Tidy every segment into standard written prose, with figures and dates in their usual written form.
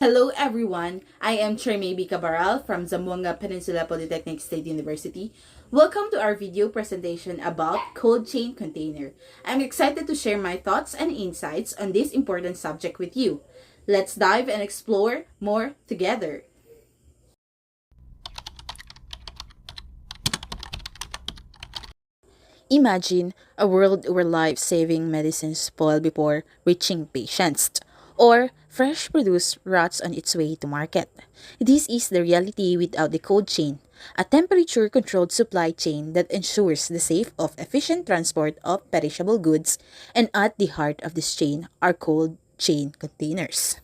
Hello everyone, I am Tremay Cabaral from Zamboanga Peninsula Polytechnic State University. Welcome to our video presentation about cold chain container. I'm excited to share my thoughts and insights on this important subject with you. Let's dive and explore more together. Imagine a world where life-saving medicines spoil before reaching patients, or fresh produce rots on its way to market. This is the reality without the cold chain, a temperature-controlled supply chain that ensures the safe of efficient transport of perishable goods, and at the heart of this chain are cold chain containers.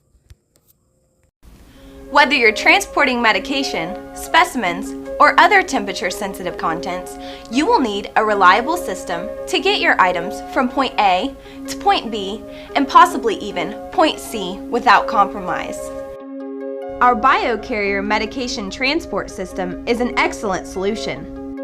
Whether you're transporting medication, specimens, or other temperature-sensitive contents, you will need a reliable system to get your items from point A to point B and possibly even point C without compromise. Our BioCarrier medication transport system is an excellent solution.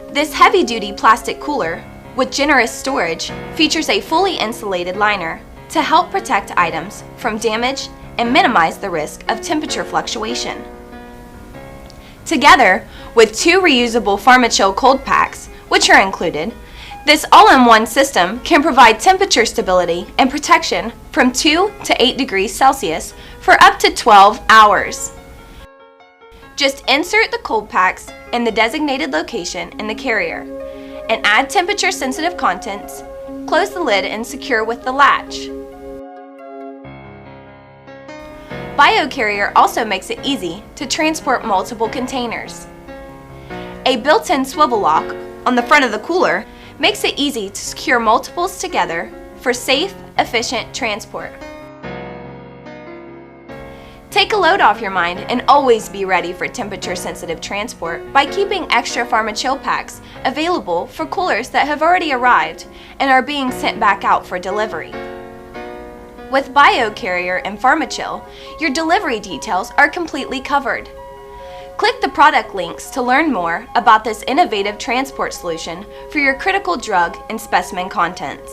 This heavy-duty plastic cooler with generous storage features a fully insulated liner to help protect items from damage and minimize the risk of temperature fluctuation. Together with two reusable PharmaChill cold packs, which are included, this all-in-one system can provide temperature stability and protection from 2 to 8 degrees Celsius for up to 12 hours. Just insert the cold packs in the designated location in the carrier and add temperature-sensitive contents, close the lid and secure with the latch. BioCarrier also makes it easy to transport multiple containers. A built-in swivel lock on the front of the cooler makes it easy to secure multiples together for safe, efficient transport. Take a load off your mind and always be ready for temperature-sensitive transport by keeping extra PharmaChill packs available for coolers that have already arrived and are being sent back out for delivery. With BioCarrier and PharmaChill, your delivery details are completely covered. Click the product links to learn more about this innovative transport solution for your critical drug and specimen contents.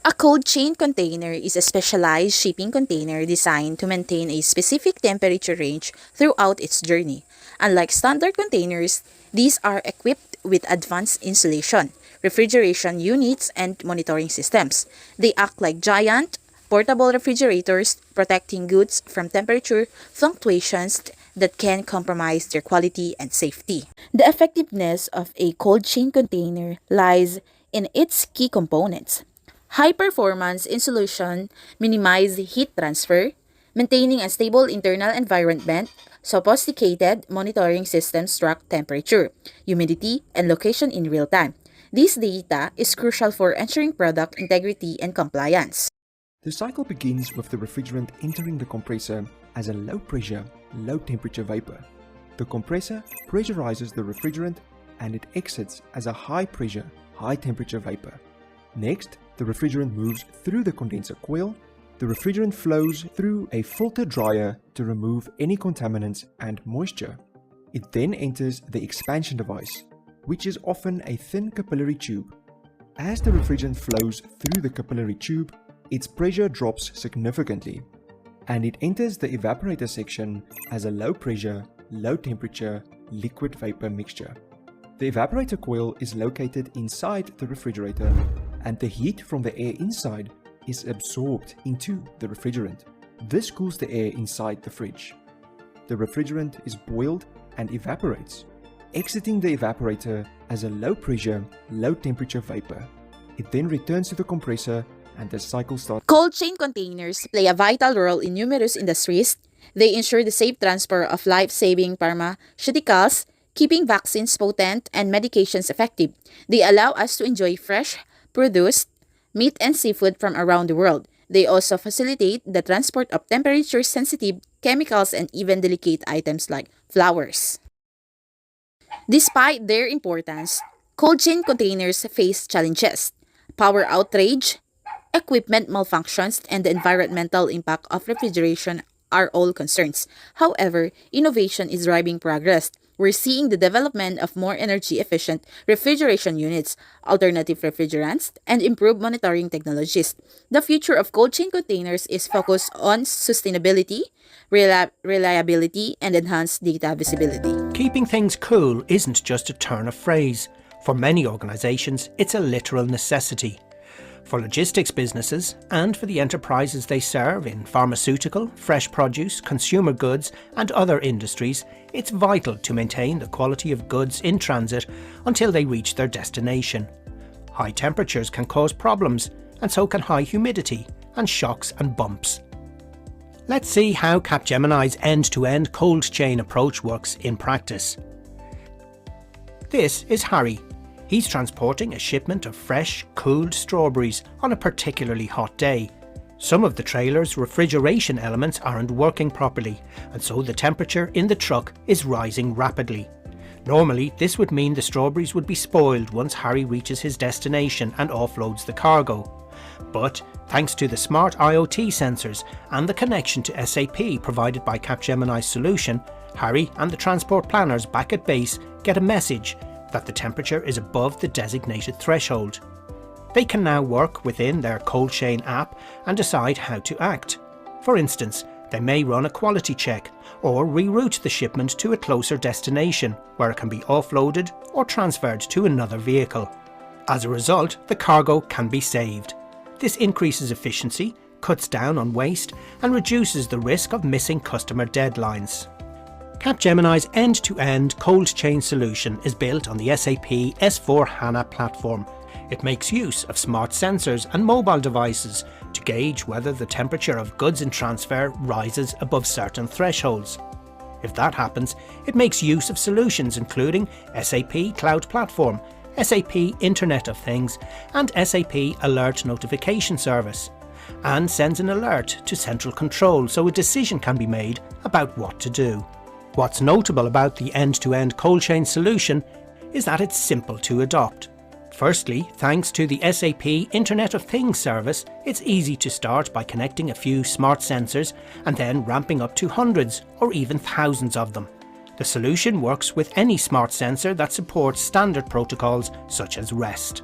A cold chain container is a specialized shipping container designed to maintain a specific temperature range throughout its journey. Unlike standard containers, these are equipped with advanced insulation, refrigeration units, and monitoring systems. They act like giant, portable refrigerators, protecting goods from temperature fluctuations that can compromise their quality and safety. The effectiveness of a cold chain container lies in its key components. High-performance insulation minimizes heat transfer, maintaining a stable internal environment. Sophisticated monitoring systems track temperature, humidity, and location in real time. This data is crucial for ensuring product integrity and compliance. The cycle begins with the refrigerant entering the compressor as a low-pressure, low-temperature vapor. The compressor pressurizes the refrigerant and it exits as a high-pressure, high-temperature vapor. Next, the refrigerant moves through the condenser coil. The refrigerant flows through a filter dryer to remove any contaminants and moisture. It then enters the expansion device, which is often a thin capillary tube. As the refrigerant flows through the capillary tube, its pressure drops significantly, and it enters the evaporator section as a low-pressure, low-temperature liquid vapor mixture. The evaporator coil is located inside the refrigerator, and the heat from the air inside is absorbed into the refrigerant. This cools the air inside the fridge. The refrigerant is boiled and evaporates, exiting the evaporator as a low-pressure, low-temperature vapor. It then returns to the compressor and the cycle starts. Cold chain containers play a vital role in numerous industries. They ensure the safe transfer of life-saving pharmaceuticals, keeping vaccines potent and medications effective. They allow us to enjoy fresh, produced meat and seafood from around the world. They also facilitate the transport of temperature-sensitive chemicals and even delicate items like flowers. Despite their importance, cold chain containers face challenges. Power outrage, equipment malfunctions, and the environmental impact of refrigeration are all concerns. However, innovation is driving progress. We're seeing the development of more energy-efficient refrigeration units, alternative refrigerants, and improved monitoring technologies. The future of cold chain containers is focused on sustainability, reliability, and enhanced data visibility. Keeping things cool isn't just a turn of phrase. For many organisations, it's a literal necessity. For logistics businesses and for the enterprises they serve in pharmaceutical, fresh produce, consumer goods and other industries, it's vital to maintain the quality of goods in transit until they reach their destination. High temperatures can cause problems, and so can high humidity and shocks and bumps. Let's see how Capgemini's end-to-end cold chain approach works in practice. This is Harry. He's transporting a shipment of fresh, cooled strawberries on a particularly hot day. Some of the trailer's refrigeration elements aren't working properly, and so the temperature in the truck is rising rapidly. Normally, this would mean the strawberries would be spoiled once Harry reaches his destination and offloads the cargo. But thanks to the smart IoT sensors and the connection to SAP provided by Capgemini's solution, Harry and the transport planners back at base get a message that the temperature is above the designated threshold. They can now work within their cold chain app and decide how to act. For instance, they may run a quality check or reroute the shipment to a closer destination where it can be offloaded or transferred to another vehicle. As a result, the cargo can be saved. This increases efficiency, cuts down on waste, and reduces the risk of missing customer deadlines. Capgemini's end-to-end cold chain solution is built on the SAP S/4HANA platform. It makes use of smart sensors and mobile devices to gauge whether the temperature of goods in transfer rises above certain thresholds. If that happens, it makes use of solutions including SAP Cloud Platform, SAP Internet of Things, and SAP Alert Notification Service, and sends an alert to central control so a decision can be made about what to do. What's notable about the end-to-end cold chain solution is that it's simple to adopt. Firstly, thanks to the SAP Internet of Things service, it's easy to start by connecting a few smart sensors and then ramping up to hundreds or even thousands of them. The solution works with any smart sensor that supports standard protocols such as REST.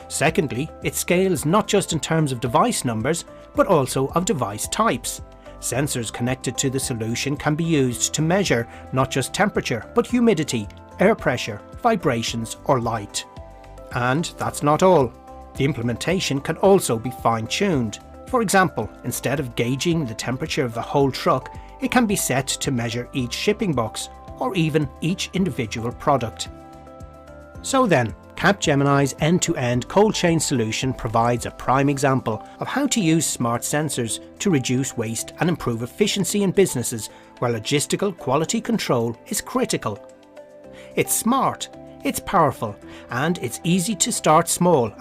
Secondly, it scales not just in terms of device numbers, but also of device types. Sensors connected to the solution can be used to measure not just temperature, but humidity, air pressure, vibrations, or light. And that's not all. The implementation can also be fine-tuned. For example, instead of gauging the temperature of the whole truck, it can be set to measure each shipping box, or even each individual product. So then, Capgemini's end-to-end cold chain solution provides a prime example of how to use smart sensors to reduce waste and improve efficiency in businesses where logistical quality control is critical. It's smart, it's powerful, and it's easy to start small